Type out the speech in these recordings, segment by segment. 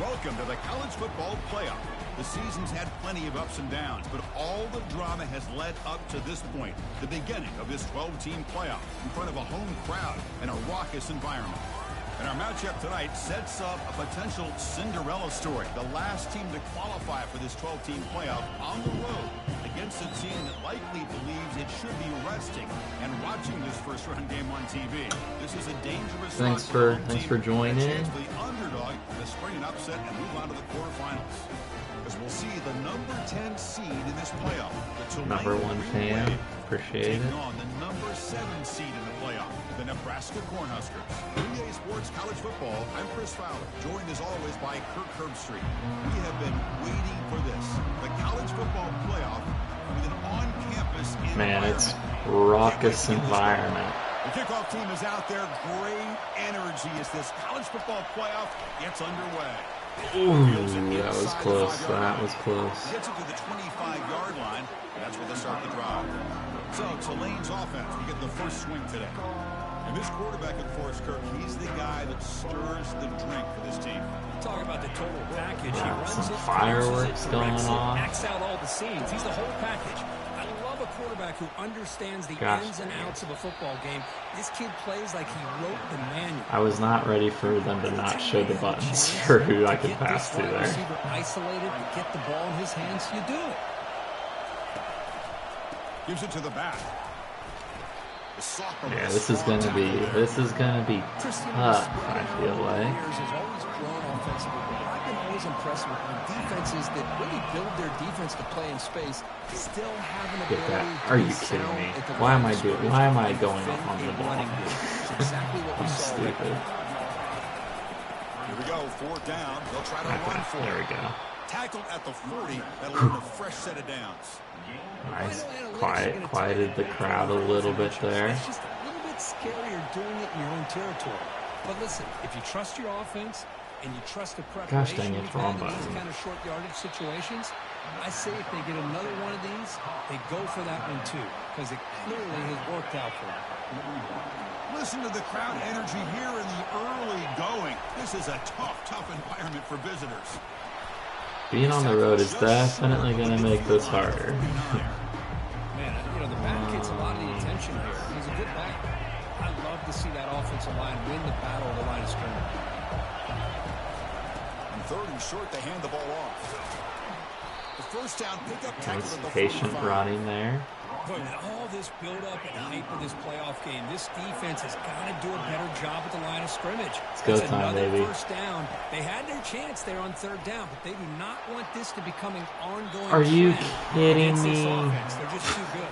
Welcome to the college football playoff. The season's had plenty of ups and downs, but all the drama has led up to this point, the beginning of this 12-team playoff in front of a home crowd and a raucous environment. And our matchup tonight sets up a potential Cinderella story, the last team to qualify for this 12-team playoff on the road against a team that likely believes it should be resting and watching this first-round game on TV. This is a dangerous Thanks for joining. The underdog to spring an upset and move on to the quarterfinals. As we'll see the number 10 seed in this playoff. Number 1 fan. Appreciate it. On the number 7 seed in the playoff, the Nebraska Cornhuskers. EA Sports College Football, I'm Chris Fowler, joined as always by Kirk Herbstreit. We have been waiting for this. The college football playoff with an on-campus environment. Man, it's raucous environment. The kickoff team is out there. Great energy as this college football playoff gets underway. Ooh, that was close. That was close. Gets it to the 25-yard line. That's where they start the drive. So, Tulane's offense, we get the first swing today. And this quarterback at Forest Kirk, he's the guy that stirs the drink for this team. Talk about the total package. He runs Some it, fireworks going on. Acts out all the scenes. He's the whole package. I love a quarterback who understands the ins and outs of a football game. This kid plays like he wrote the manual. I was not ready for them to not show the buttons for who I could pass to there. Isolated, you get the ball in his hands, you do it. Gives it to the back. Yeah, this is gonna be tough, I feel like. I've been always impressed with defenses that really build their defense to play in space, still have an Get that. ability Are to you excel kidding me? at the Why am line I of doing? scrimmage. Why am I going up on the Defend ball? running game. It's exactly what we I'm saw right stupid. there. Here we go, 4th down. They'll try to run for There we it. go. Tackled at the 40. That'll earn a fresh set of downs. Nice. Quieted the crowd a little bit there. It's just a little bit scarier doing it in your own territory. But listen, if you trust your offense and you trust the preparation Gosh dang it, you've wrong had in these button. kind of short yardage situations, I say if they get another one of these, they go for that one too, because it clearly has worked out for them. Listen to the crowd energy here in the early going. This is a tough environment for visitors. Being on the road is definitely going to make this harder. Man, the back gets a lot of the attention here. He's a good back. I love to see that offensive line win the battle of the line of scrimmage. On 3rd and short, they hand the ball off. The first down pickup tackle Nice at the patient 45. running there. But with all this build-up and hype of this playoff game, this defense has got to do a better job at the line of scrimmage. It's go time, another baby. First down. They had their chance there on 3rd down, but they do not want this to become an ongoing Are you trend kidding against this me? offense. They're just too good.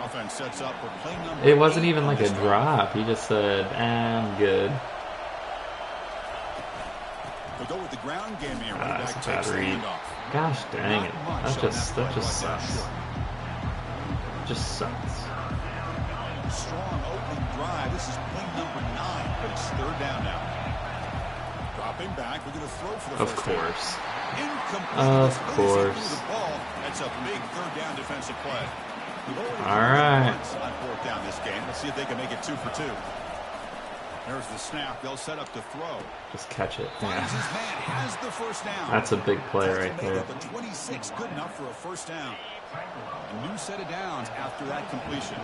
Offense sets up for play number It wasn't 8 even on like a this drive. drop. He just said, I'm good. They'll go with the ground game here. That's Running back a bad takes the read. handoff. Gosh dang it. Not much That on just play, but sucks. Just sucks. Strong opening drive. This is play number 9, but it's 3rd down now. Dropping back. We're going to throw for the Of first down. course. Incomplete. Of As soon as he course. threw the ball, that's a big 3rd down defensive play. All right. On 4th down this game. Let's see if they can make it 2 for 2. There's the snap. They'll set up to throw. Just catch it. Finds Yeah. his man. Has the first down. That's a big play Has to right make there. it the 26. Good enough for a first down. A new set of downs after that completion.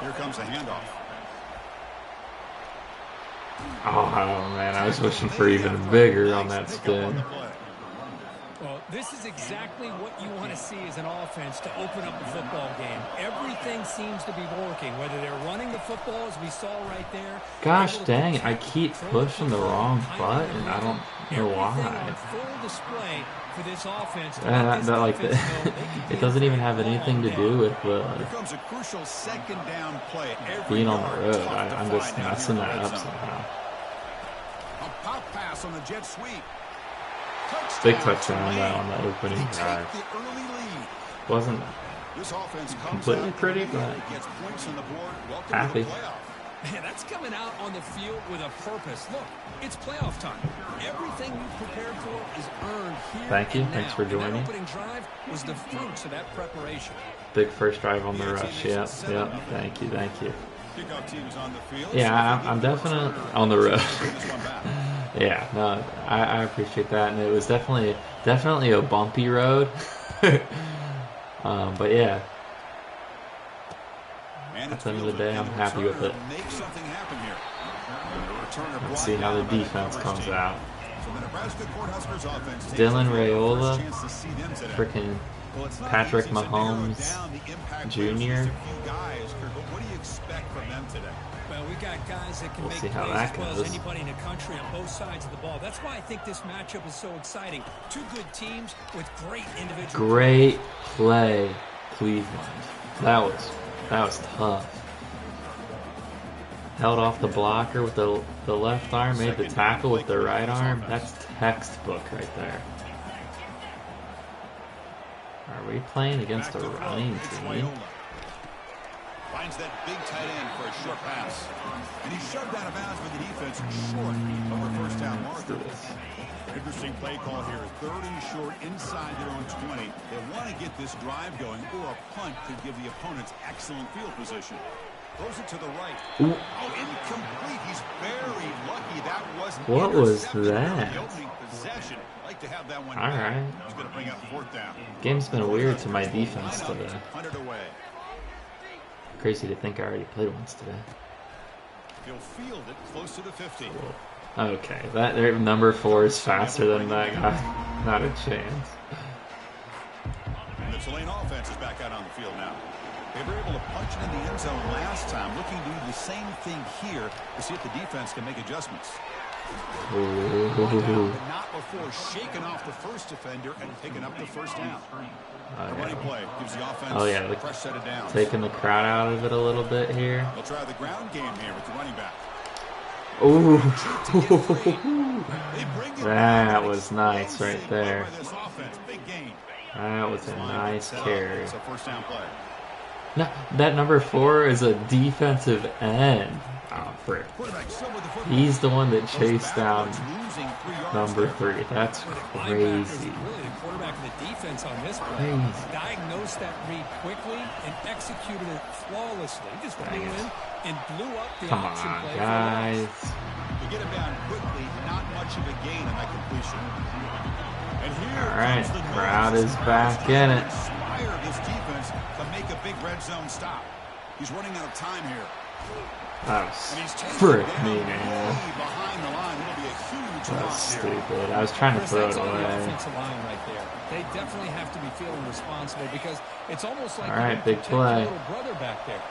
Here comes a handoff. Oh, man. I was wishing for even bigger on that spin. Well, this is exactly what you want to see as an offense to open up the football game. Everything seems to be working, whether they're running the football, as we saw right there. Gosh dang it. I keep pushing the wrong button. I don't know why. On full display for this offense. It doesn't even have anything to do with Here comes a crucial 2nd down play. Every being on yard the road. tough to I'm just find down messing here in that the up red zone. somehow. A pop pass on the jet sweep. Big touchdown though on the opening drive. The early lead. Wasn't This offense comes completely out pretty, immediately, but gets points on the board. Welcome happy. to the playoff. Man, that's coming out on the field with a purpose. Look, it's playoff time. Everything you prepared for is earned here. Thank you. And Thanks now. for And joining. that opening drive was the fruits of that preparation. Big first drive on the rush. Yep. Thank you. Kickoff team is on the field. Yeah, I'm definitely on the road. Yeah, no, I appreciate that, and it was definitely a bumpy road. But yeah, at the end of the day, I'm happy with it. Let's see how the defense comes out. Dylan Raiola, freaking Patrick Mahomes Jr. What do you expect from them today? Well, we got guys that can We'll make see how plays that as well as goes. anybody in the country on both sides of the ball. That's why I think this matchup is so exciting. Two good teams with great individual. Great play, Cleveland. That was tough. Held off the blocker with the left arm, made the tackle with the right arm. That's textbook right there. Are we playing against a running team? Finds that big tight end for a short pass. And he shoved out of bounds for the defense short of a first down marker. Interesting play call here. 3rd and short inside their own 20. They want to get this drive going, or a punt could give the opponents excellent field position. Throws it to the right. Ooh. Oh, incomplete. He's very lucky that wasn't What was intercepted that? on the opening possession. Like to have that one. All right. He's going to bring up 4th down. Game's been weird to my defense today. Punted away. Crazy to think I already played once today. He'll field it close to the 50. Okay, that number 4 is faster than that guy. Not a chance. And the Tulane offense is back out on the field now. They were able to punch it in the end zone last time. Looking to do the same thing here to see if the defense can make adjustments. Ooh. But not before shaking off the first defender and picking up the first down. The running play gives the offense a fresh set of downs. Taking the crowd out of it a little bit here. They'll try the ground game here with the running back. Ooh. That was nice right there. That was a nice carry. It's a first down play. No, that number 4 is a defensive end. Oh, frick. He's the one that chased down number 3. That's crazy. Really the quarterback of the defense on this play. Diagnosed that read quickly and executed it flawlessly. He just flew in and blew up the option play. Come on, guys. To get him down quickly, not much of a gain on that completion. And here all right, crowd is back in it. Inspire this defense to make a big red zone stop. He's running out of time here. That was frick me, man. Behind the line, it'll be a huge That's stupid. I was trying to throw it away. The offensive line right there. They definitely have to be feeling responsible because it's almost like all right, big play. little brother back there.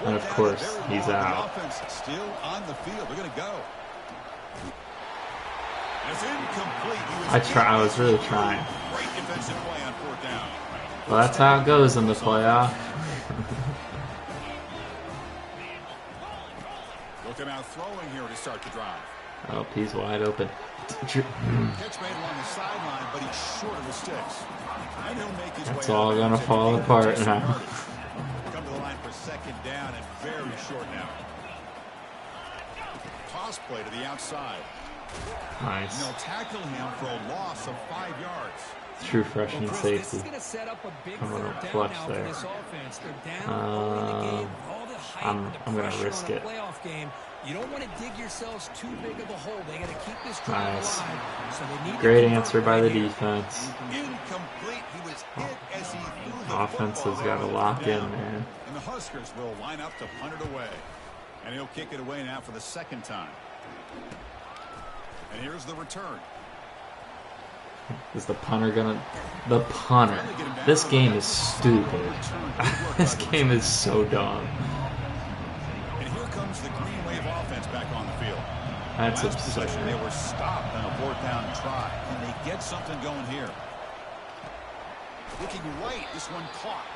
And of course, he's out. The offense still on the field. They're going to go. It's incomplete. I was really trying. Great defensive play on 4th down. Well, that's how it goes in the playoff. Look out throwing here to start the drive. Oh, he's wide open. Catch made along the sideline, but he's short of the sticks. And he'll make his It's way all gonna fall apart now. Come to the line for 2nd down and very short now. Toss play to the outside. Nice. And they'll tackle him for a loss of 5 yards. True freshman safety. This is going to set up a big Coming third up down clutch now there. for this offense. They're down early in the game. All the hype, I'm the gonna pressure risk on a it. playoff game. You don't want to dig yourselves too big of a hole. They got to keep this drive alive. So they need Great to answer by the here. defense. Incomplete. He was hit as he threw the Offense has got to lock in, man. And the Huskers will line up to punt it away. And he'll kick it away now for the 2nd time. And here's the return. Is the punter gonna... The punter. This game is stupid. This game is so dumb. And here comes the Green Wave offense back on the field. That's Last absurd. possession, they were stopped on a 4th down try. Can they get something going here? Looking right, this one caught.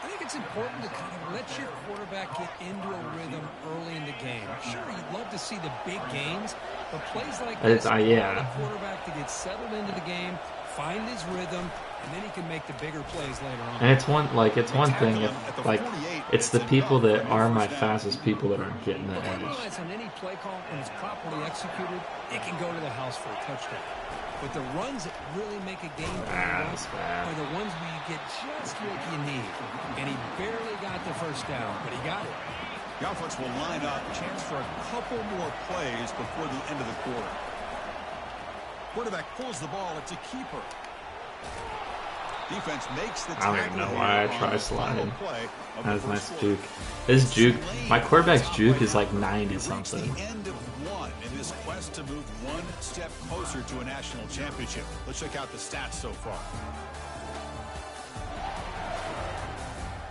I think it's important to kind of let your quarterback get into a rhythm early in the game. Sure, you'd love to see the big gains, but plays like this allow the quarterback to get settled into the game, find his rhythm, and then he can make the bigger plays later on. And it's one thing if it's the people that are my fastest people that aren't getting the edge. On any play call, when it's properly executed, it can go to the house for a touchdown. But the runs that really make a game are the ones where you get just what you need. And he barely got the first down, but he got it. The offense will line up. Chance for a couple more plays before the end of the quarter. Quarterback pulls the ball. It's a keeper. Defense makes the tackle. I don't even know why I try sliding. That was nice juke. His juke, my quarterback's juke is like 90 something. The end of one in this quest to move one step closer to a national championship. Let's check out the stats so far.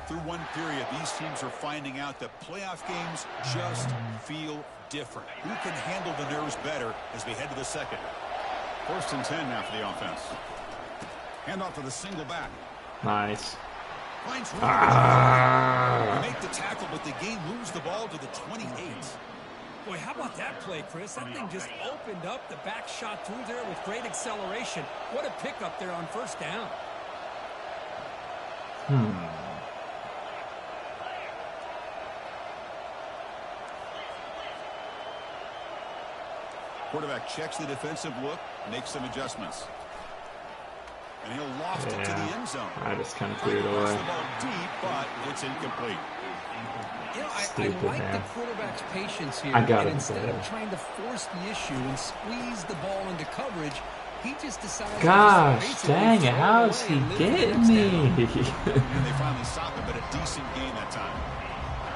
Through one period, these teams are finding out that playoff games just feel different. Who can handle the nerves better as we head to the second? 1st and 10 now for the offense. Handoff to the single back. Nice. Finds room to make the tackle, but the game moves the ball to the 28. Boy, how about that play, Chris? That thing just opened up. The back shot through there with great acceleration. What a pickup there on 1st down. Quarterback checks the defensive look, makes some adjustments. And he'll loft it to the end zone. I just kind of threw it away. The ball deep, but it's incomplete. You know, I like the quarterback's patience here. I got and it. Instead of trying to force the issue and squeeze the ball into coverage, he just decided. Gosh, dang it! How is he getting me? And they finally stopped him, but a decent gain that time.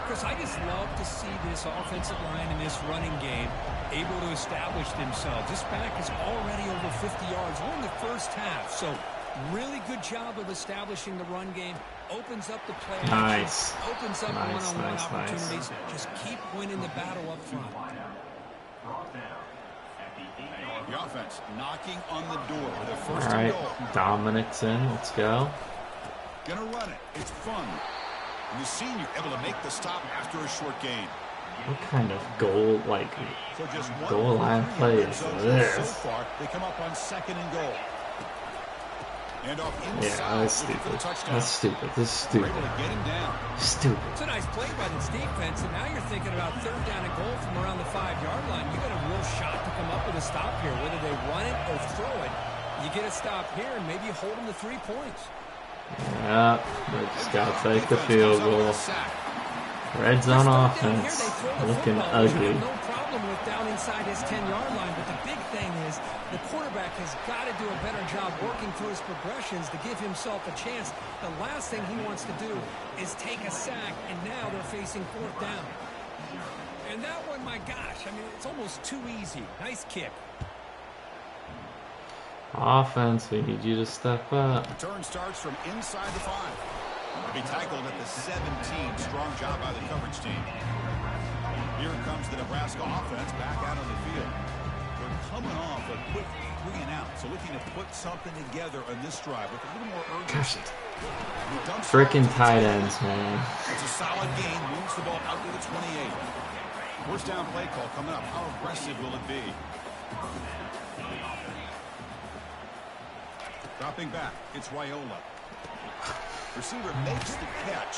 Chris, I just love to see this offensive line in this running game able to establish themselves. This back is already over 50 yards. We're in the 1st half, so really good job of establishing the run game. Opens up the play. Nice. Opens up one-on-one opportunities. Just keep winning the battle up front. The offense knocking on the door with a 1st All right, and goal. Dominic's in. Let's go. Gonna run it. It's fun. And the senior able to make the stop after a short gain. What kind of goal, like, So just goal line play is So this? far, they come up on 2nd and goal. And off Yeah, inside, that's looking for the stupid. touchdown. That's stupid. This is They're stupid. able to get him down. Stupid. It's a nice play by this defense, and now you're thinking about 3rd down and goal from around the 5-yard line. You got a real shot to come up with a stop here, whether they run it or throw it. You get a stop here, and maybe you hold them to 3 points. Yeah, we just gotta take the field goal. Red zone offense looking ugly. No problem with down inside his 10-yard line, but the big thing is the quarterback has got to do a better job working through his progressions to give himself a chance. The last thing he wants to do is take a sack, and now they're facing 4th down. And that one, my gosh, I mean, it's almost too easy. Nice kick. Offense, we need you to step up. Return starts from inside the 5. He'll be tackled at the 17. Strong job by the coverage team. Here comes the Nebraska offense back out on the field. They're coming off a quick 3 and out, so looking to put something together on this drive with a little more urgency. Freaking tight ends, man. It's a solid gain. Moves the ball out to the 28. 1st down play call coming up. How aggressive will it be? Dropping back, it's Raiola. Receiver makes the catch.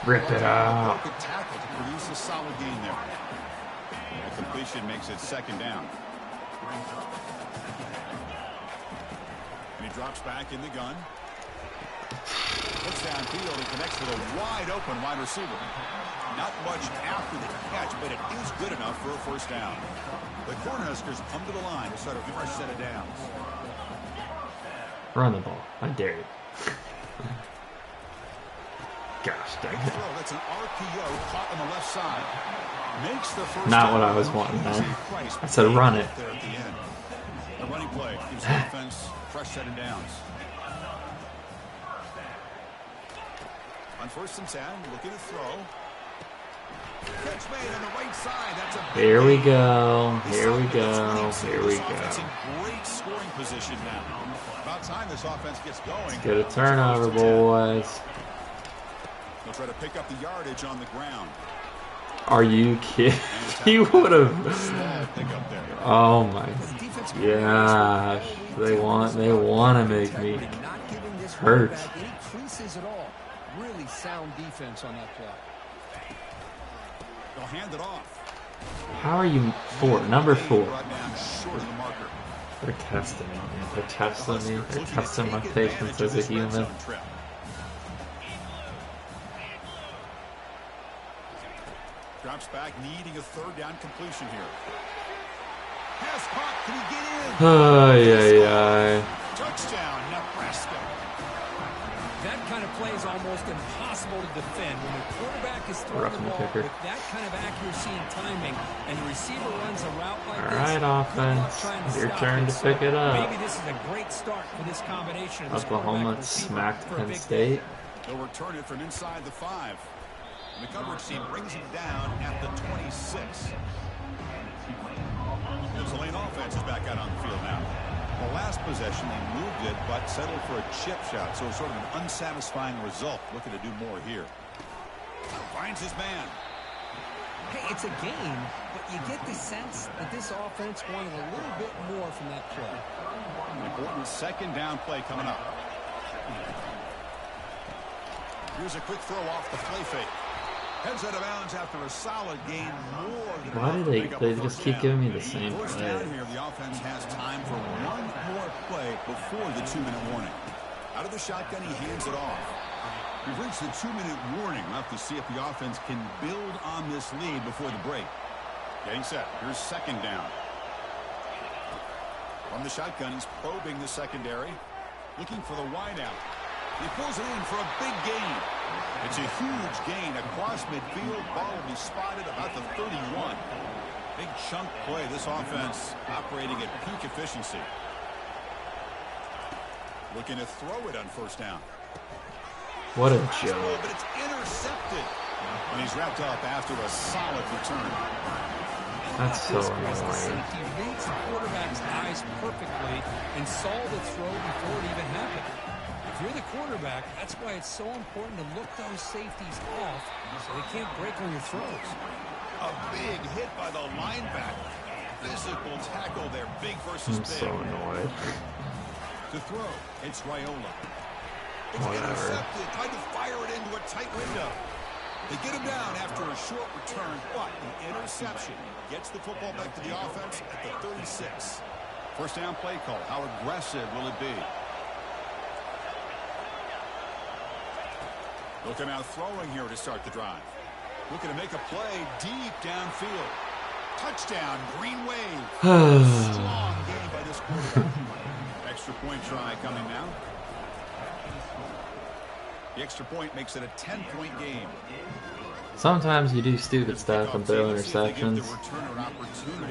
Rip it out. Good tackle to produce a solid gain there. The completion makes it 2nd down. And he drops back in the gun. Looks downfield and connects with a wide open wide receiver. Not much after the catch, but it is good enough for a 1st down. The Cornhuskers come to the line to start a fresh set of downs. Run the ball. I dare you. Gosh dang it. That's an RPO caught on the left side. Makes the 1st Not down. what I was wanting, man. I said run it. There at the end. The running play gives the offense fresh set of downs. On 1st and 10, looking to throw. Catch made on the right side. That's a Here we go. Here we go. Here we go. In great scoring position now. About time this offense gets going. Get a turnover, boys. They'll try to pick up the yardage on the ground. Are you kidding? He would have. Small pickup there. Oh my gosh. They want to make me hurt. Any creases at all. Really sound defense on that play. They'll hand it off. How are you number 4? Brought down short of the marker. They're testing me. They're testing me. They're testing my patience as a human. Drops drops back, needing a third down completion here. Pass caught. Can he get in? Touchdown, Nebraska. That kind of play is almost impossible to defend when the quarterback is throwing the ball with that kind of accuracy and timing, and the receiver runs a route like this. All right, offense, your turn to pick it up. Maybe this is a great start for this combination. Oklahoma smacked Penn State. They'll return it from inside the 5. And the coverage team brings him down at the 26. The Tulane offense is back out on the field now. The last possession, they moved it, but settled for a chip shot. So sort of an unsatisfying result. Looking to do more here. Finds his man. Hey, it's a game, but you get the sense that this offense wanted a little bit more from that play. An important second down play coming up. Here's a quick throw off the play fake. Heads out of bounds after a solid gain. Why do they just keep giving me the same play? Down here, the offense has time for one more play before the 2-minute warning. Out of the shotgun, he hands it off. We've reached the 2-minute warning. We'll have to see if the offense can build on this lead before the break. Getting set. Here's second down. From the shotgun, he's probing the secondary. Looking for the wideout. He pulls it in for a big gain. It's a huge gain across midfield. Ball will be spotted about the 31. Big chunk play. This offense operating at peak efficiency. Looking to throw it on first down. What a joke. But it's intercepted. And he's wrapped up after a solid return. That's so annoying. He reads the quarterback's eyes perfectly and saw the throw before it even happened. If you're the quarterback, that's why it's so important to look those safeties off so they can't break on your throws. A big hit by the linebacker. Physical tackle there, big versus I'm big. so annoyed. To throw, it's Raiola. It's Whatever. intercepted, tried to fire it into a tight window. They get him down after a short return, but the interception gets the football back to the offense at the 36. First down play call. How aggressive will it be? Looking out throwing here to start the drive. Looking to make a play deep downfield. Touchdown, Green Wave. Strong game by this quarterback. Extra point try coming now. The extra point makes it a 10-point game. Sometimes you do stupid stuff and throw interceptions.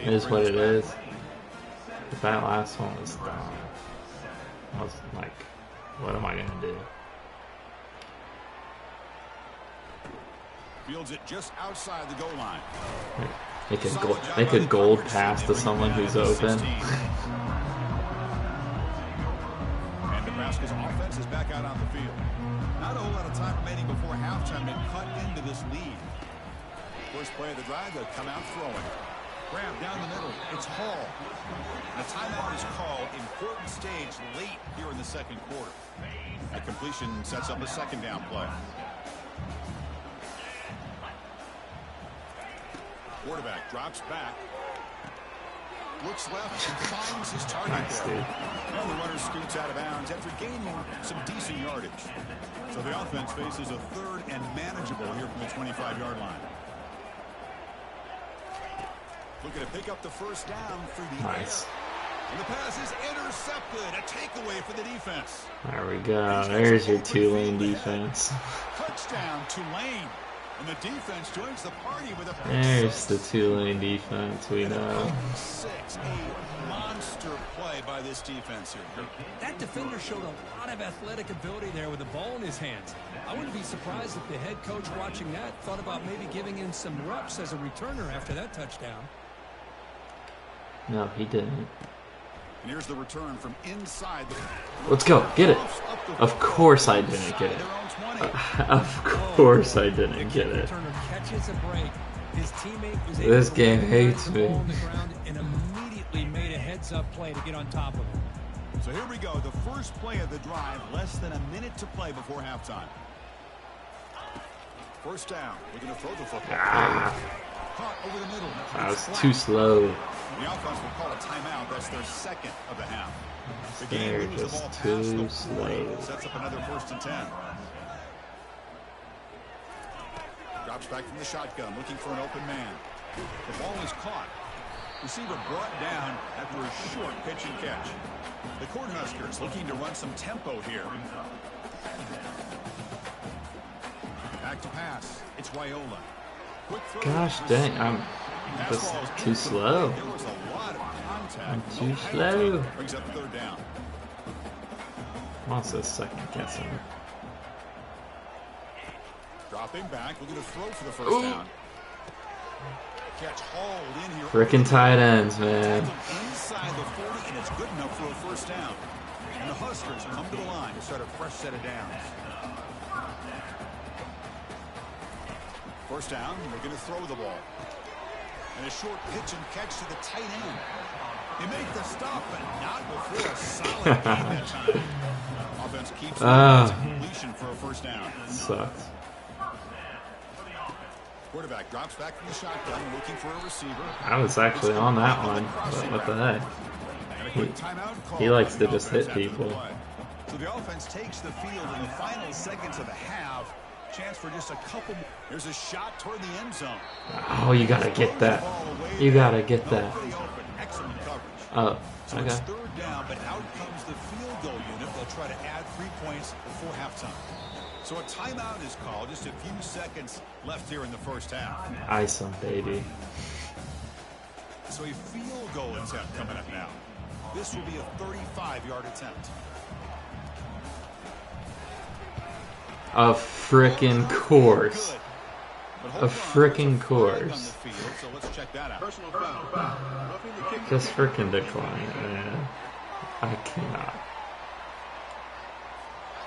It is what it is. But that last one was dumb. I was like, what am I going to do? Fields it just outside the goal line. They could gold pass to someone who's open. And Nebraska's offense is back out on the field. Not a whole lot of time remaining before halftime to cut into this lead. First play of the drive, they'll come out throwing. Grab down the middle. It's Hall. The timeout is called. Important stage late here in the second quarter. The completion sets up a second down play. Quarterback drops back. Looks left and finds his target there. And the runner scoots out of bounds after gaining some decent yardage. So the offense faces a third and manageable here from the 25-yard line. Looking to pick up the first down through the air. And the pass is intercepted. A takeaway for the defense. There we go. There's your Tulane defense. Touchdown, Tulane. And the defense joins the party with a There's the Tulane defense we know. 6, a monster play by this defense here. That defender showed a lot of athletic ability there with the ball in his hands. I wouldn't be surprised if the head coach watching that thought about maybe giving him some reps as a returner after that touchdown. No, he didn't. And here's the return from inside. Let's go. Get it. Of course I didn't get it. Of course I didn't get it. This game hates me. And immediately made a heads-up play to get on top of him. So here we go. The first play of the drive. Less than a minute to play before halftime. First down. We're going to throw the football. Caught over the middle. That was too slow. The offense will call a timeout. That's their second of the half. The They're game moves the ball just past too the slow. sets up another 1st and 10. drops back from the shotgun, looking for an open man. The ball is caught. Receiver brought down after a short pitch and catch. The Cornhuskers looking to run some tempo here. Back to pass. It's Wyola. Gosh dang, I'm just too slow. There was a lot of contact. I'm too slow. Brings up third down. I'm also second guessing. Dropping back, looking to throw for the first down. Catch hauled in here. Frickin' tight ends, man. Inside the 40, and it's good enough for a first down. And the Huskers come to the line to start a fresh set of downs. First down, looking to throw the ball. And a short pitch and catch to the tight end. They make the stop, but not before a solid game that time. Offense keeps completion for a first down. Sucks. Quarterback drops back from the shotgun, looking for a receiver. I was actually on that one, but what the heck? He likes to just hit people. So the offense takes the field in the final seconds of the half. Chance for just a couple more. Here's a shot toward the end zone. Oh, you gotta get that. You gotta get that. Excellent coverage. Oh, So okay. it's third down, but out comes the field goal unit. They'll try to add 3 points before halftime. So a timeout is called. Just a few seconds left here in the first half. Ice 'em, baby. So a field goal attempt coming up now. This will be a 35-yard attempt. A frickin' course. A frickin' course. So let's check that out. Just frickin' decline, man. I cannot.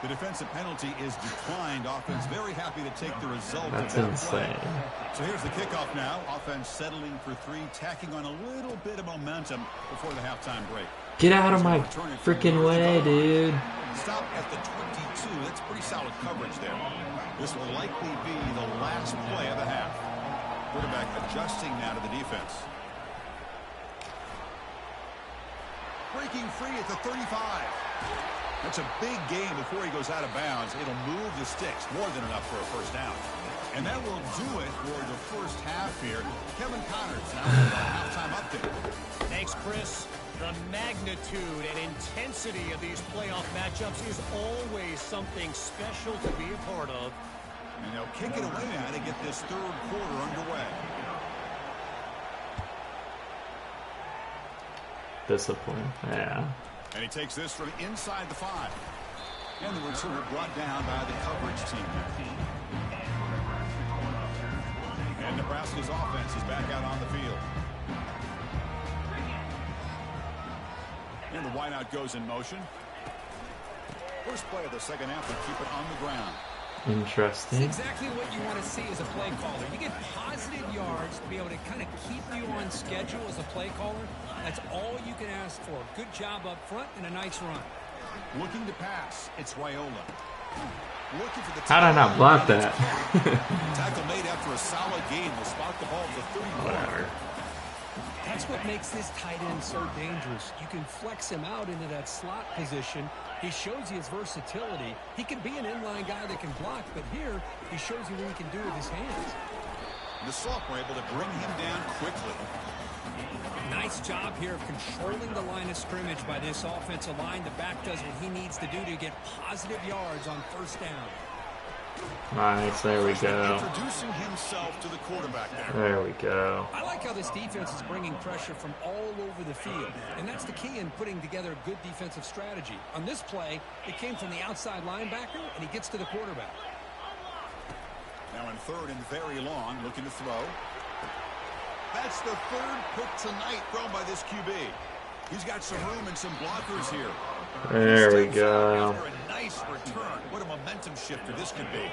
The defensive penalty is declined. Offense very happy to take the result. That's of that insane. play. So here's the kickoff now. Offense settling for 3, tacking on a little bit of momentum before the halftime break. Get out of my frickin' way, dude. Stop at the 22. That's pretty solid coverage there. This will likely be the last play of the half. Quarterback adjusting now to the defense. Breaking free at the 35. That's a big gain before he goes out of bounds. It'll move the sticks, more than enough for a first down. And that will do it for the first half here. Kevin Connors now with a halftime update. Thanks, Chris. The magnitude and intensity of these playoff matchups is always something special to be a part of. And they'll kick it away now to get this third quarter underway. Discipline, yeah. And he takes this from inside the 5. And the returner brought down by the coverage team. And Nebraska's offense is back out on the field. And the wideout goes in motion. First play of the second half will keep it on the ground. Interesting. It's exactly what you want to see as a play caller. You get positive yards to be able to kind of keep you on schedule as a play caller. That's all you can ask for. Good job up front and a nice run. Looking to pass. It's Wyola. Looking for the How did I not block that? tackle made after a solid gain. Will spot the ball at the 31. Whatever. That's what makes this tight end so dangerous. You can flex him out into that slot position. He shows you his versatility. He can be an inline guy that can block, but here he shows you what he can do with his hands. The sophomore able to bring him down quickly. Nice job here of controlling the line of scrimmage by this offensive line. The back does what he needs to do to get positive yards on first down. Nice, there we go. Introducing himself to the quarterback there. There we go. I like how this defense is bringing pressure from all over the field, and that's the key in putting together a good defensive strategy. On this play, it came from the outside linebacker, and he gets to the quarterback. Now in third and very long, looking to throw. That's the third pick tonight thrown by this QB. He's got some room and some blockers here. There we go. After a nice return. What a momentum shifter this could be.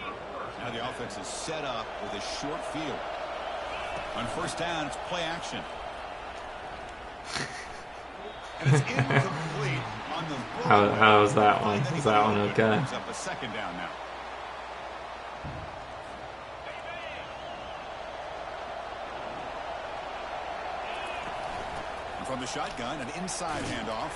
Now the offense is set up with a short field. On first down, it's play action. And it's incomplete on the How was that one? Is that one okay? Brings up a second down now. From the shotgun, an inside handoff.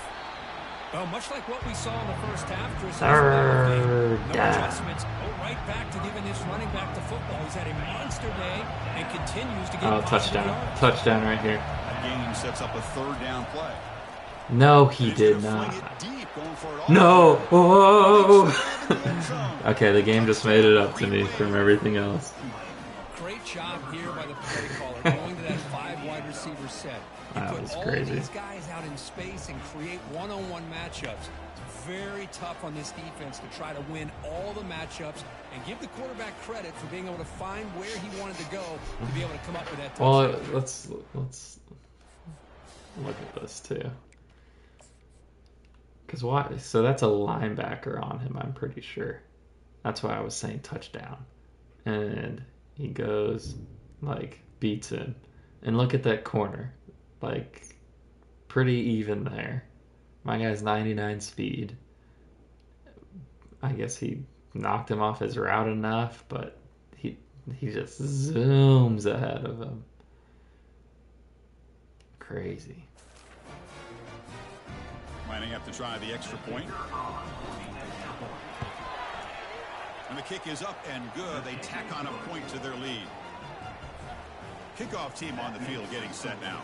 Well, much like what we saw in the first half, Chris, Third no down. adjustments. Go right back to giving this running back the football. He's had a monster day and continues to get touchdown. yards. Touchdown right here. That gain sets up a third down play. No, he did not. No! Oh! Okay, the game just made it up to me from everything else. Great job here by the play caller, going to that 5 wide receiver set. You That put was all crazy. these guys out in space and create one-on-one matchups. It's very tough on this defense to try to win all the matchups and give the quarterback credit for being able to find where he wanted to go to be able to come up with that touchdown. Well, let's look at this too. Because why? So that's a linebacker on him, I'm pretty sure. That's why I was saying touchdown. And he goes, like, beats him. And look at that corner. Like, pretty even there. My guy's 99 speed. I guess he knocked him off his route enough, but he just zooms ahead of him. Crazy. Lining up to try the extra point. And the kick is up and good. They tack on a point to their lead. Kickoff team on the field getting set now.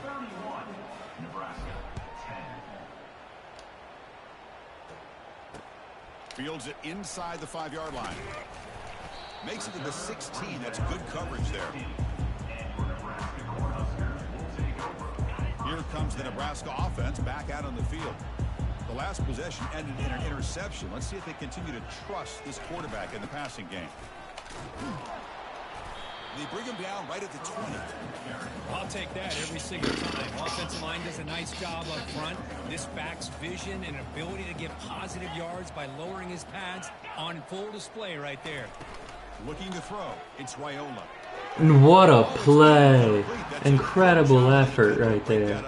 31, Nebraska 10. Fields it inside the 5-yard line. Makes it to the 16. That's good coverage there. Here comes the Nebraska offense back out on the field. The last possession ended in an interception. Let's see if they continue to trust this quarterback in the passing game. They bring him down right at the 20. I'll take that every single time. Offensive line does a nice job up front. This back's vision and ability to get positive yards by lowering his pads on full display right there. Looking to throw. It's Raiola. And what a play. Incredible effort right there.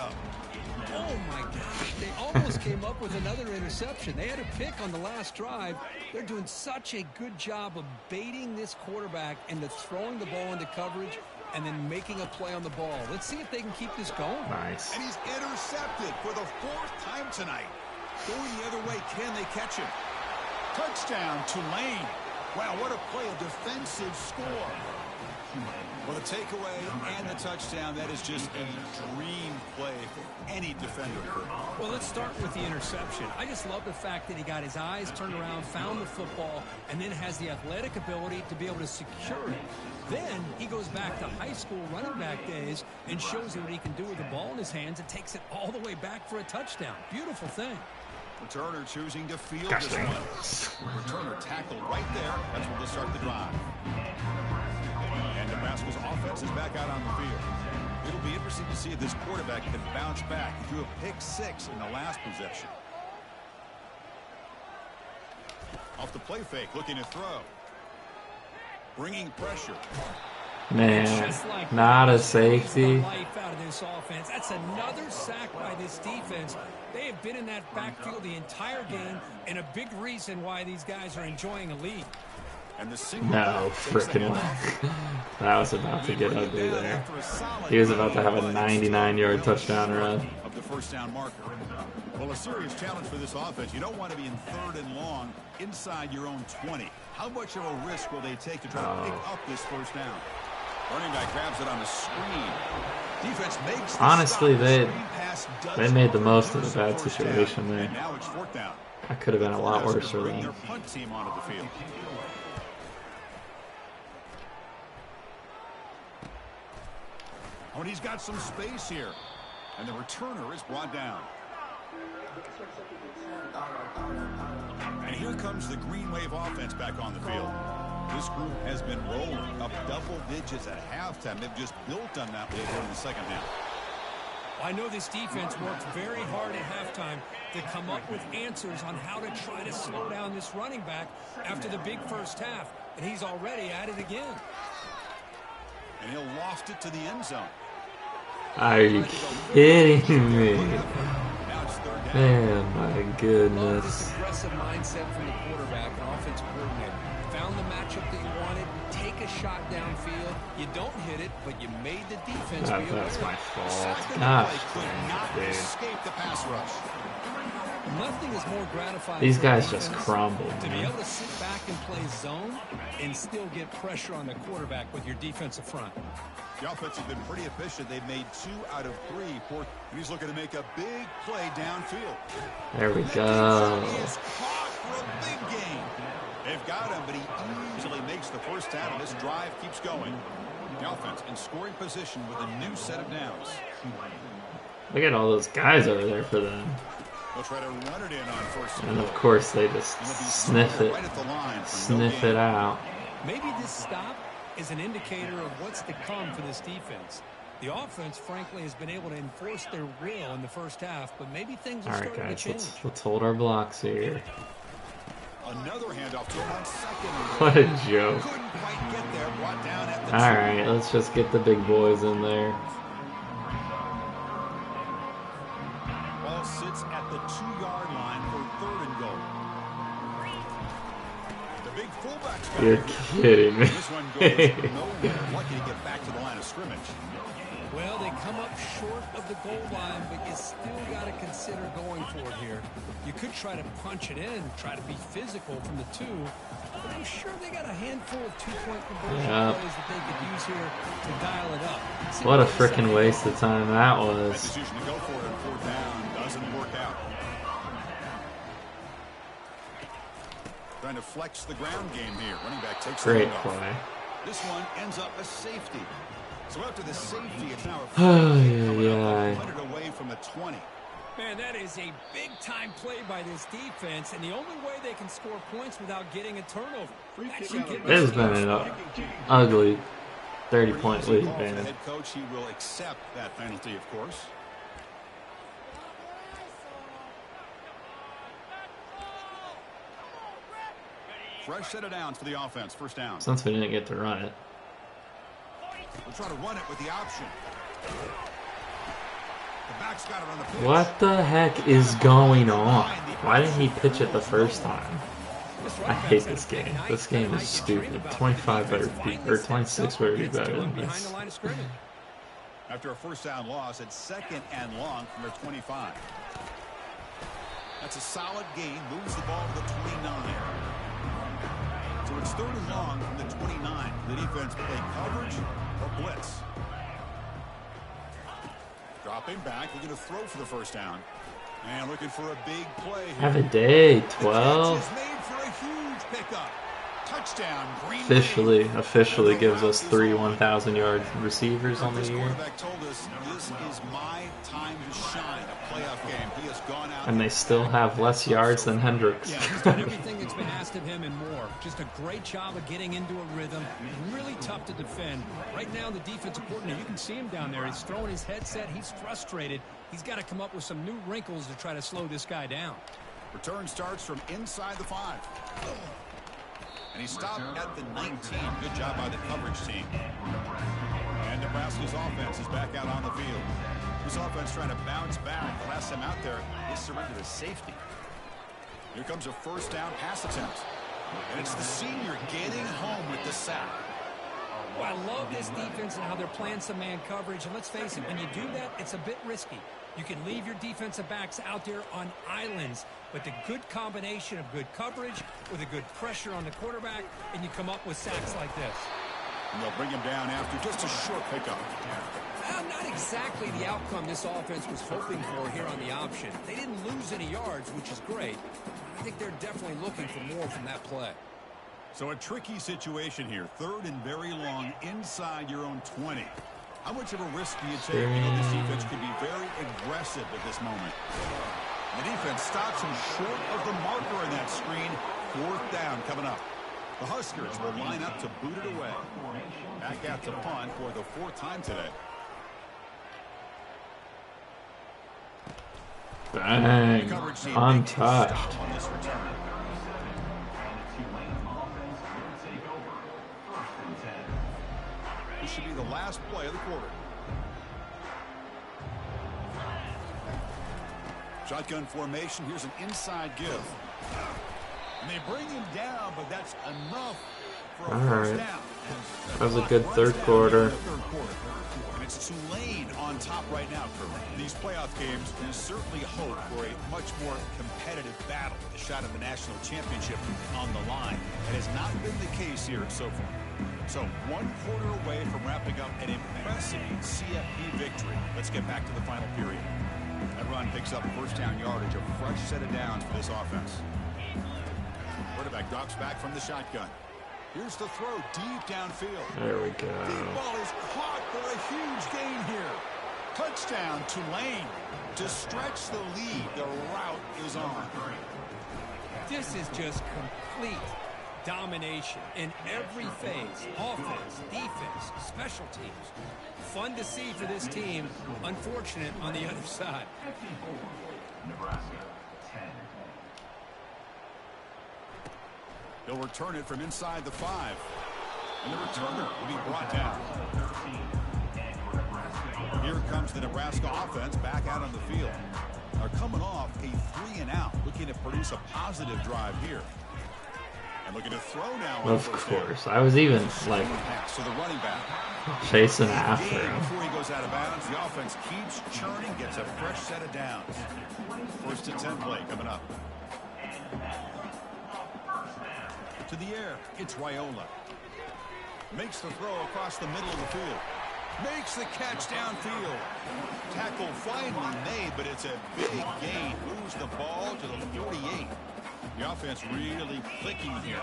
Oh my gosh, they almost came up with another interception. They had a pick on the last drive. They're doing such a good job of baiting this quarterback into throwing the ball into coverage and then making a play on the ball. Let's see if they can keep this going. Nice. And he's intercepted for the 4th time tonight. Going the other way, can they catch him? Touchdown, Tulane. Wow, what a play, a defensive score. Well, the takeaway and the touchdown, that is just a dream play for any defender. Well, let's start with the interception. I just love the fact that he got his eyes turned around, found the football, and then has the athletic ability to be able to secure it. Then he goes back to high school running back days and shows you what he can do with the ball in his hands and takes it all the way back for a touchdown. Beautiful thing. Returner choosing to field this one. Returner tackled right there. That's where they'll start the drive. And Nebraska's offense is back out on the field. It'll be interesting to see if this quarterback can bounce back. He threw a pick-6 in the last possession. Off the play fake, looking to throw. Bringing pressure. Man, not a safety. Life out of this offense. That's another sack by this defense. They have been in that backfield the entire game, and a big reason why these guys are enjoying a lead. And the single No, freaking. That was about to get ugly there. He was about to have a 99-yard touchdown run. Of the first down marker. Well, a serious challenge for this offense. You don't want to be in 3rd and long inside your own 20. How much of a risk will they take to try to pick up this first down? Running back grabs it on the screen. Defense makes the Honestly, stop. they made the most of the bad situation there. And now it's 4th down. That could have been a lot worse for Bring them. their punt team onto the field. Oh, and he's got some space here. And the returner is brought down. And here comes the Green Wave offense back on the field. This group has been rolling up double digits at halftime. They've just built on that lead in the second half. I know this defense worked very hard at halftime to come up with answers on how to try to slow down this running back after the big first half. And he's already at it again. And he'll loft it to the end zone. Are you kidding me? Now it's 3rd down. Man, my Love goodness. this aggressive mindset from the quarterback and offensive coordinator. Found the matchup that you wanted, take a shot downfield. You don't hit it, but you made the defense be aware. That's my fault. Sack in the Gosh, play could not dude. escape the pass rush. Nothing is more gratifying. These for guys defense just crumble, to be man. able to sit back and play zone and still get pressure on the quarterback with your defensive front. The offense has been pretty efficient. They've made 2 out of 3. And he's looking to make a big play downfield. There we go. He is caught for a big gain. They've got him, but he easily makes the first down, and this drive keeps going. The offense in scoring position with a new set of downs. Look at all those guys over there for them. They'll try to run it in on first And of course they just sniff it. right at the line for Sniff no it gain. out. Maybe this stop is an indicator of what's to come for this defense. The offense, frankly, has been able to enforce their will in the first half, but maybe things are Alright starting guys, to change. let's hold our blocks here. Another handoff to him on second. What a joke. Couldn't quite get there. Brought down at the Alright, let's just get the big boys in there. Ball sits at the 2-yard line for 3rd and goal. The big fullback's got You're it. kidding me. This one goes nowhere. Lucky to get back to the line of scrimmage. Well, they come up short of the goal line, but you still got to consider going for it here. You could try to punch it in, try to be physical from the 2, but I'm sure they got a handful of 2-point conversion plays that they could use here to dial it up. See What a they decide freaking to waste do. of time that That was. decision to go for it on 4th down doesn't work out. Trying to flex the ground game here. Running back takes the Great handoff. play. This one ends up a safety. So after the safety, it's now a Oh, coming yeah. up 100 away from the 20. Man, that is a big-time play by this defense, and the only way they can score points without getting a turnover. Actually get This has been an ugly 30-point lead, Call for the man. head coach, he will accept that penalty, of course. Fresh set of downs for the offense. First down. Since we didn't get to run it. We'll try to run it with the option. The back's got it on the pitch. What the heck is going on? Why didn't he pitch it the first time? I hate this game. This game is stupid. 25 better be, or 26 better be better than Behind this. the line of scrimmage. After a first down loss, it's 2nd and long from their 25. That's a solid gain. Moves the ball to the 29. So it's 3rd and long from the 29. The defense play coverage or blitz. Dropping back, looking to throw for the first down. And looking for a big play here. Have a day, The catch 12. is made for a huge pickup. Touchdown, Green Officially gives us 3 1,000-yard receivers on the This year. quarterback told us, this is my time to shine, a playoff game. He has gone out. And they still have less yards than Hendricks. Yeah, he's done everything that's been asked of him and more. Just a great job of getting into a rhythm. Really tough to defend. Right now, the defensive coordinator, you can see him down there. He's throwing his headset. He's frustrated. He's got to come up with some new wrinkles to try to slow this guy down. Return starts from inside the 5. And he stopped at the 19. Good job by the coverage team. And Nebraska's offense is back out on the field. This offense trying to bounce back. The last time out there, they surrendered a safety. Here comes a first down pass attempt. And it's the senior getting home with the sack. Well, I love this defense and how they're playing some man coverage. And let's face it, when you do that, it's a bit risky. You can leave your defensive backs out there on islands, but the good combination of good coverage with a good pressure on the quarterback, and you come up with sacks like this. And they'll bring him down after just a short pickup. Well, not exactly the outcome this offense was hoping for here on the option. They didn't lose any yards, which is great. I think they're definitely looking for more from that play. So a tricky situation here. 3rd and very long inside your own 20. How much of a risk do you take? You know, this defense could be very aggressive at this moment. The defense stops him short of the marker in that screen. 4th down coming up. The Huskers will line up to boot it away. Back out to punt for the 4th time today. Bang. Untouched. On this return. This should be the last play of the quarter. Shotgun formation. Here's an inside give. And they bring him down, but that's enough for a first down. That was a good third quarter. And it's Tulane on top right now, Kurt. These playoff games, there's certainly hope for a much more competitive battle. The shot at the national championship on the line. It has not been the case here so far. So 1 quarter away from wrapping up an impressive CFP victory. Let's get back to the final period. That run picks up first down yardage, a fresh set of downs for this offense. Quarterback drops back from the shotgun. Here's the throw deep downfield. There we go. Deep ball is caught for a huge gain here. Touchdown, Tulane. To stretch the lead, the route is on. This is just complete domination in every phase. Offense, defense, special teams. Fun to see for this team. Unfortunate on the other side. Nebraska 10. He'll return it from inside the 5. And the returner will be brought down. Here comes the Nebraska offense back out on the field. They're coming off a 3-and-out, looking to produce a positive drive here. And looking to throw now. Of course. I was even, like, So the running back. chasing after him. Before he goes out of bounds, the offense keeps churning, gets a fresh set of downs. First and 10 play coming up. To the air, it's Raiola. Makes the throw across the middle of the field. Makes the catch downfield. Tackle finally made, but it's a big gain. Moves the ball to the 48. The offense really clicking here.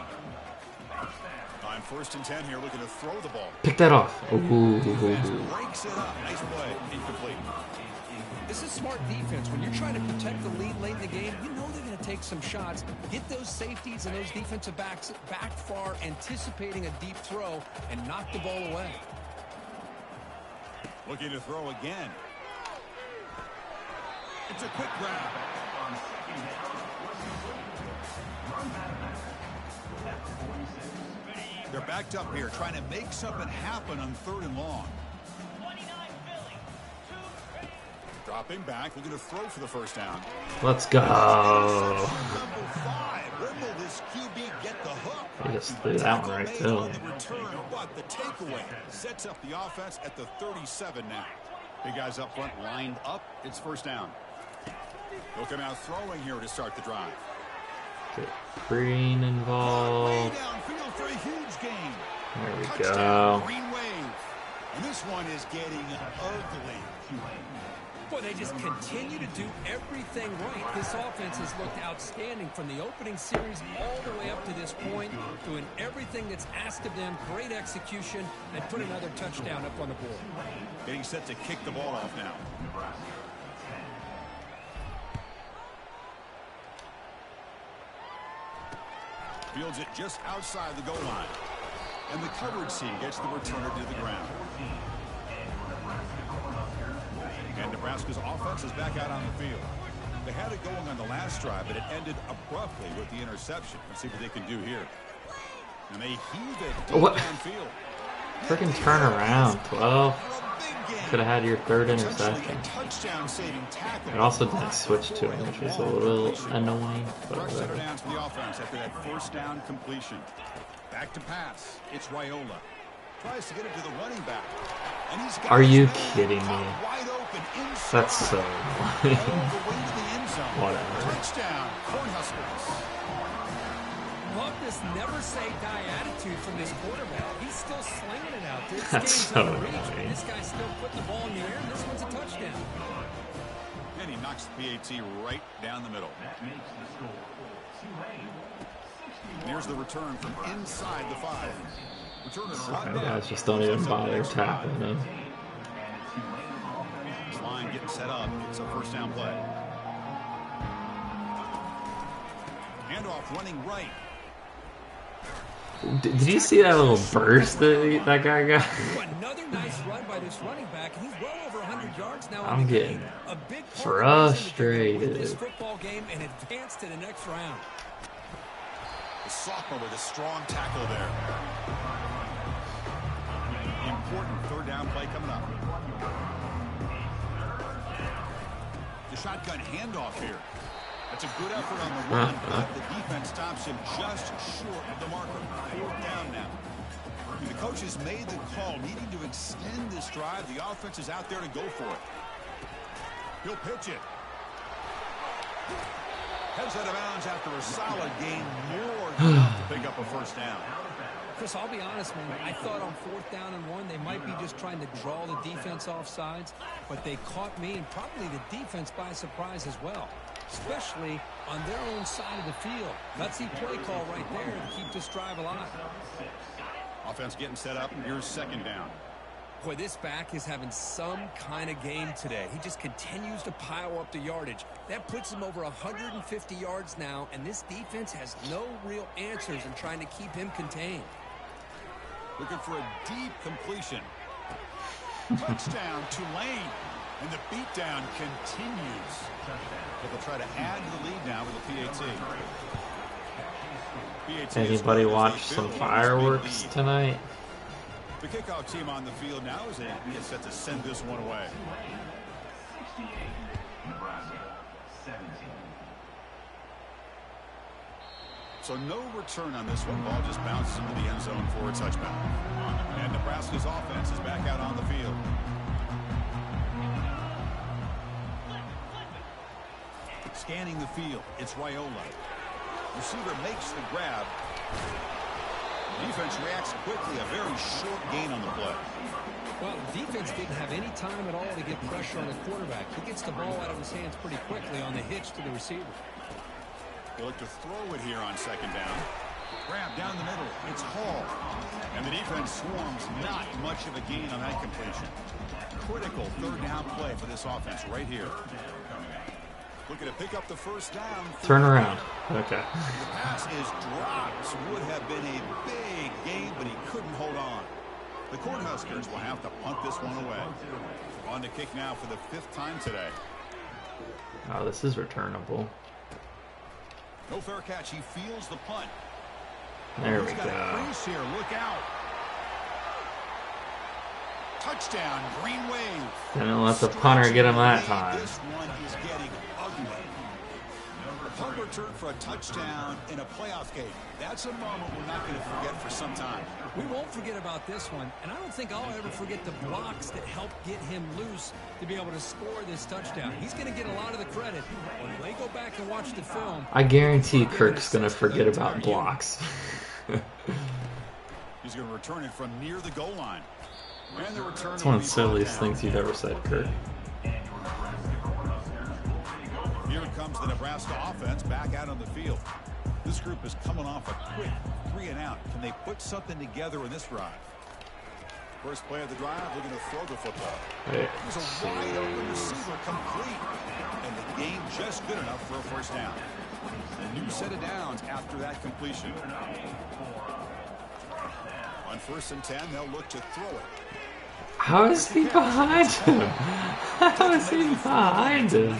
On first and 10 here, looking to throw the ball. Pick that off. Ooh. Breaks it up. Nice play. Incomplete. This is smart defense. When you're trying to protect the lead late in the game, you know they're going to take some shots. Get those safeties and those defensive backs back far, anticipating a deep throw, and knock the ball away. Looking to throw again. It's a quick grab. They're backed up here, trying to make something happen on 3rd and long. Dropping back, looking to throw for the first down. Let's go. Number 5. Where will this QB get the hook? He just threw that one right to him. On the return, but the takeaway sets up the offense at the 37 now. Big guys up front lined up. It's first down. They'll come out throwing here to start the drive. Get Green involved. Way downfield for a huge gain. There we Touchdown, go. Green wave. And this one is getting ugly. Boy, they just continue to do everything right. This offense has looked outstanding from the opening series all the way up to this point, doing everything that's asked of them, great execution, and put another touchdown up on the board. Getting set to kick the ball off now. Fields it just outside the goal line. And the coverage team gets the returner to the ground. And Nebraska's offense is back out on the field. They had it going on the last drive, but it ended abruptly with the interception. Let's see what they can do here. And they heave it deep downfield. Freaking turn around, 12. Could have had your 3rd interception. It also didn't switch to him, which was a little annoying. But fresh set of downs for the offense after that first down completion. Back to pass. It's Raiola. Tries to get it to the running back. And he's got Are you kidding me? Wide open inside. That's so annoying. Whatever. Touchdown, Cornhuskers. Love this never-say-die attitude from this quarterback. He's still slinging it out there. That's so annoying. This guy's still putting the ball in the air, and this one's a touchdown. And he knocks the PAT right down the middle. And here's the return from inside the 5. Some guys just don't even bother tackling him. This line getting set up. It's a first down play. Handoff running right. Did you see that little burst that guy got? Another nice run by this running back, and he's well over 100 yards now. I'm getting a big frustrated. This football game and advance to the next round. The sophomore with a strong tackle there. Important 3rd down play coming up. The shotgun handoff here. That's a good effort on the run, but the defense stops him just short of the marker. 4th down now. The coaches made the call, needing to extend this drive. The offense is out there to go for it. He'll pitch it. Heads out of bounds after a solid gain, more than enough to pick up a first down. Chris, I'll be honest, man. I thought on 4th down and 1, they might be just trying to draw the defense off sides, but they caught me and probably the defense by surprise as well, especially on their own side of the field. Gutsy play call right there to keep this drive alive. Offense getting set up. Here's 2nd down. Boy, this back is having some kind of game today. He just continues to pile up the yardage. That puts him over 150 yards now, and this defense has no real answers in trying to keep him contained. Looking for a deep completion. Touchdown, Tulane. And the beatdown continues. But they'll try to add to the lead now with a PAT. Anybody watch some fireworks tonight? The kickoff team on the field now is set to send this one away. 68, Nebraska 17. So no return on this one. Ball just bounces into the end zone for a touchdown. And Nebraska's offense is back out on the field. Scanning the field, it's Raiola. Receiver makes the grab. Defense reacts quickly. A very short gain on the play. Well, the defense didn't have any time at all to get pressure on the quarterback. He gets the ball out of his hands pretty quickly on the hitch to the receiver. They look to throw it here on 2nd down. Grab down the middle. It's Hall. And the defense swarms. Not much of a gain on that completion. Critical 3rd down play for this offense right here. Looking to pick up the first down. Turn around. Okay. The pass is dropped. Would have been a big gain, but he couldn't hold on. The Cornhuskers will have to punt this one away. On to kick now for the 5th time today. Oh, this is returnable. No fair catch. He feels the punt. There we He's got go. a crease here. Look out. Touchdown, Green Wave. Didn't let the punter get him that time. This one is getting ugly. A punt return for a touchdown in a playoff game. That's a moment we're not going to forget for some time. We won't forget about this one, and I don't think I'll ever forget the blocks that helped get him loose to be able to score this touchdown. He's going to get a lot of the credit. When they go back and watch the film, I guarantee Kirk's going to forget about blocks. He's going to return it from near the goal line. And the return It's one of the silliest things you've ever said, Kirk. Here comes the Nebraska offense back out on the field. This group is coming off a quick 3-and-out. Can they put something together in this drive? First play of the drive, looking to throw the football. There's a wide open receiver complete. And the game just good enough for a first down. A new set of downs after that completion. On 1st and 10, they'll look to throw it. How is he behind him? How is he behind him?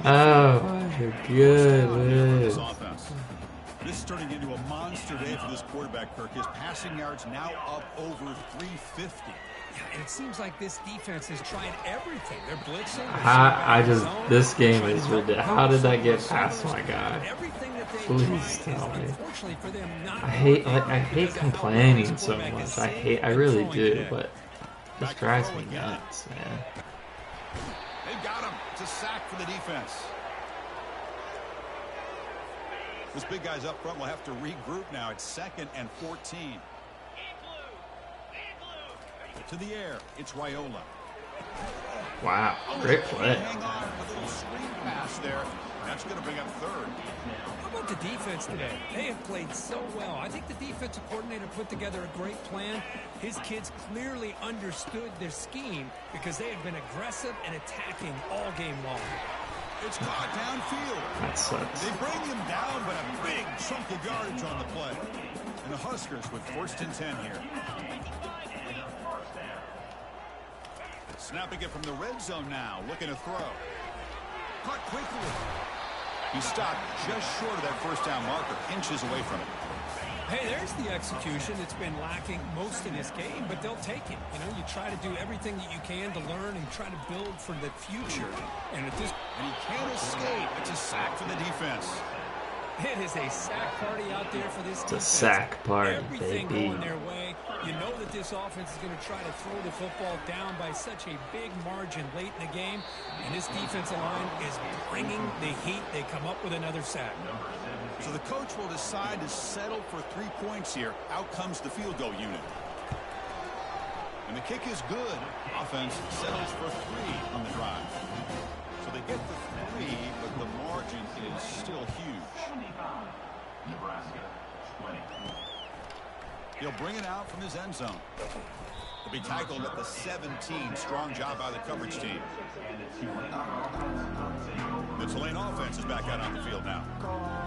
Oh my goodness. This is turning into a monster day for this quarterback, Kirk. His passing yards now up over 350. Yeah, and it seems like this defense has tried everything. They're I blitzing. this game is ridiculous. How did that get past my guy? Everything that they Please tried tell is, me. unfortunately for them, not I hate complaining so much. I really do, but this drives me nuts, man. They've got him. It's a sack for the defense. This big guy's up front will have to regroup now. It's 2nd and 14. To the air, it's Raiola. Wow, great play. Hang on, a little screen pass there. That's going to bring up 3rd. How about the defense today? They have played so well. I think the defensive coordinator put together a great plan. His kids clearly understood their scheme because they have been aggressive and attacking all game long. It's caught downfield. That sucks. They bring him down, but a big chunk of yardage on the play. And the Huskers with 1st and 10 here. Snapping it from the red zone now, looking to throw. Caught quickly. He stopped just short of that first down marker, inches away from it. Hey, there's the execution that's been lacking most of this game, but they'll take it. You know, you try to do everything that you can to learn and try to build for the future. And at this, and he can't escape. It's a sack for the defense. It is a sack party out there for this defense. It's a sack party, Everything baby. going their way. You know that this offense is going to try to throw the football down by such a big margin late in the game. And this defensive line is bringing the heat. They come up with another sack. So the coach will decide to settle for 3 points here. Out comes the field goal unit. And the kick is good. Offense settles for 3 on the drive. So they get the 3, but the margin is still huge. Nebraska 20. He'll bring it out from his end zone. He'll be tackled at the 17. Strong job by the coverage team. The Tulane offense is back out on the field now.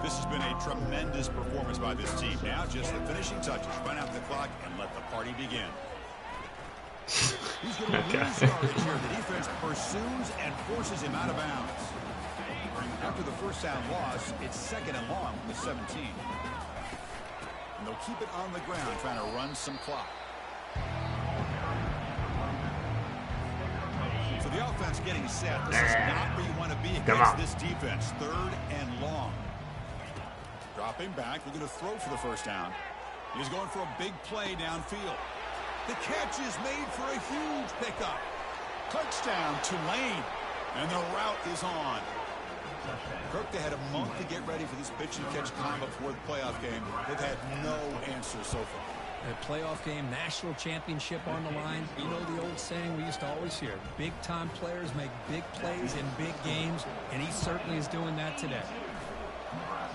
This has been a tremendous performance by this team. Now just the finishing touches. Run out the clock and let the party begin. He's going to lose yardage here. The defense pursues and forces him out of bounds. After the first down loss, it's 2nd and long from the 17. And they'll keep it on the ground, trying to run some clock. So the offense getting set. This is not where you want to be against this defense. 3rd and long. Dropping back, looking to throw for the first down. He's going for a big play downfield. The catch is made for a huge pickup. Touchdown, Tulane. And the route is on. Kirk, they had a month to get ready for this pitch-and-catch combo before the playoff game. They've had no answer so far. A playoff game, national championship on the line. You know the old saying we used to always hear, big-time players make big plays in big games, and he certainly is doing that today.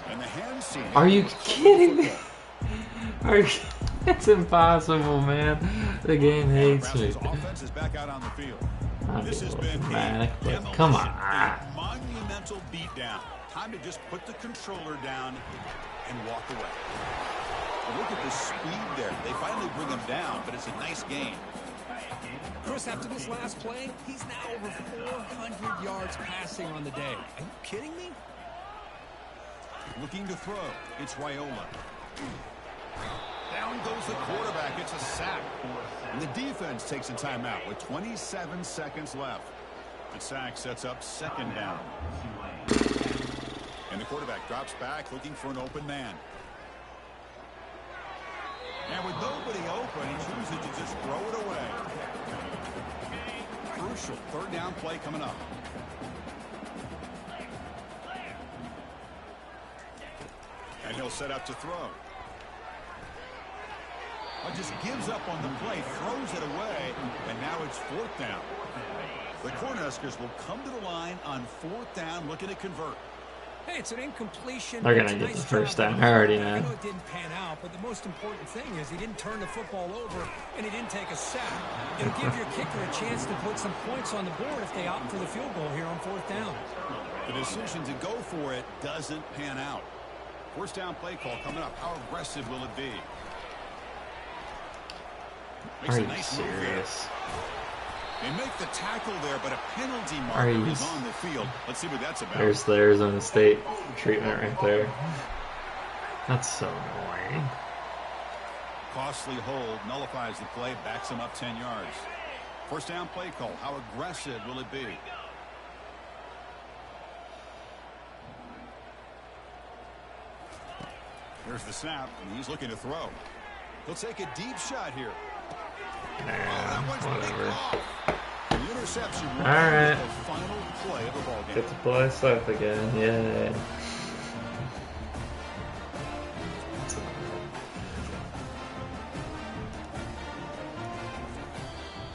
And the hand scene. Are you kidding me? It's impossible, man. The game hates me. Offense is back out on the field. This has been dramatic, but come on. A monumental beatdown. Time to just put the controller down and walk away. Well, look at the speed there. They finally bring him down, but it's a nice game. Chris, after this last play, he's now over 400 yards passing on the day. Are you kidding me? Looking to throw. It's Raiola. Down goes the quarterback. It's a sack. And the defense takes a timeout with 27 seconds left. The sack sets up 2nd down. And the quarterback drops back looking for an open man. And with nobody open, he chooses to just throw it away. Crucial 3rd down play coming up. And he'll set up to throw. Just gives up on the play, throws it away, and now it's 4th down. The Cornhuskers will come to the line on 4th down, looking to convert. Hey, it's an incompletion. They're going to get the first down. I already know. I know it didn't pan out, but the most important thing is he didn't turn the football over, and he didn't take a sack. It'll give your kicker a chance to put some points on the board if they opt for the field goal here on 4th down. The decision to go for it doesn't pan out. 1st down play call coming up. How aggressive will it be? Are you serious? They make the tackle there, but a penalty marker is on the field. Let's see what that's about. There's the Arizona State treatment right there. That's so annoying. Costly hold nullifies the play, backs him up 10 yards. 1st down play call. How aggressive will it be? Here's the snap, and he's looking to throw. He'll take a deep shot here. Whatever. The interception. All right. The final play of the ball game. Get to play stuff again. Yay.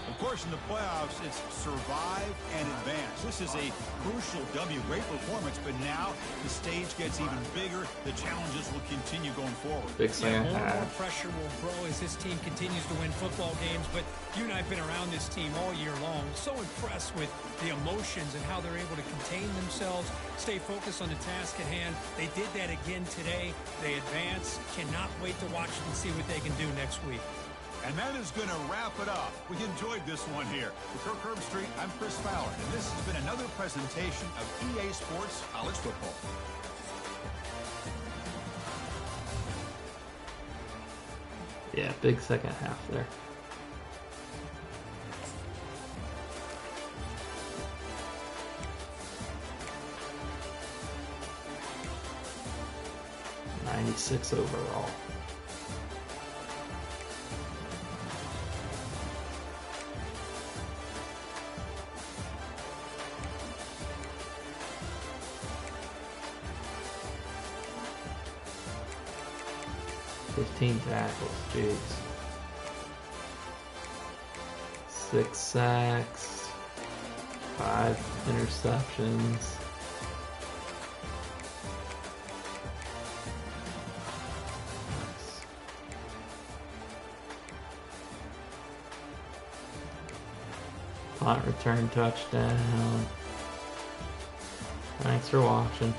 Of course, in the playoffs, it's survive and advance. This is a crucial W. Great performance, but now the stage gets even bigger. The challenges will continue going forward. Big second More half. pressure will grow as this team continues to win football games, but you and I have been around this team all year long. So impressed with the emotions and how they're able to contain themselves, stay focused on the task at hand. They did that again today. They advance. Cannot wait to watch and see what they can do next week. And that is going to wrap it up. We enjoyed this one here. For Kirk Herbstreit, I'm Chris Fowler, and this has been another presentation of EA Sports College Football. Yeah, big second half there. 96 overall. Tackles, jeez. 6 sacks, 5 interceptions. Punt return touchdown. Thanks for watching.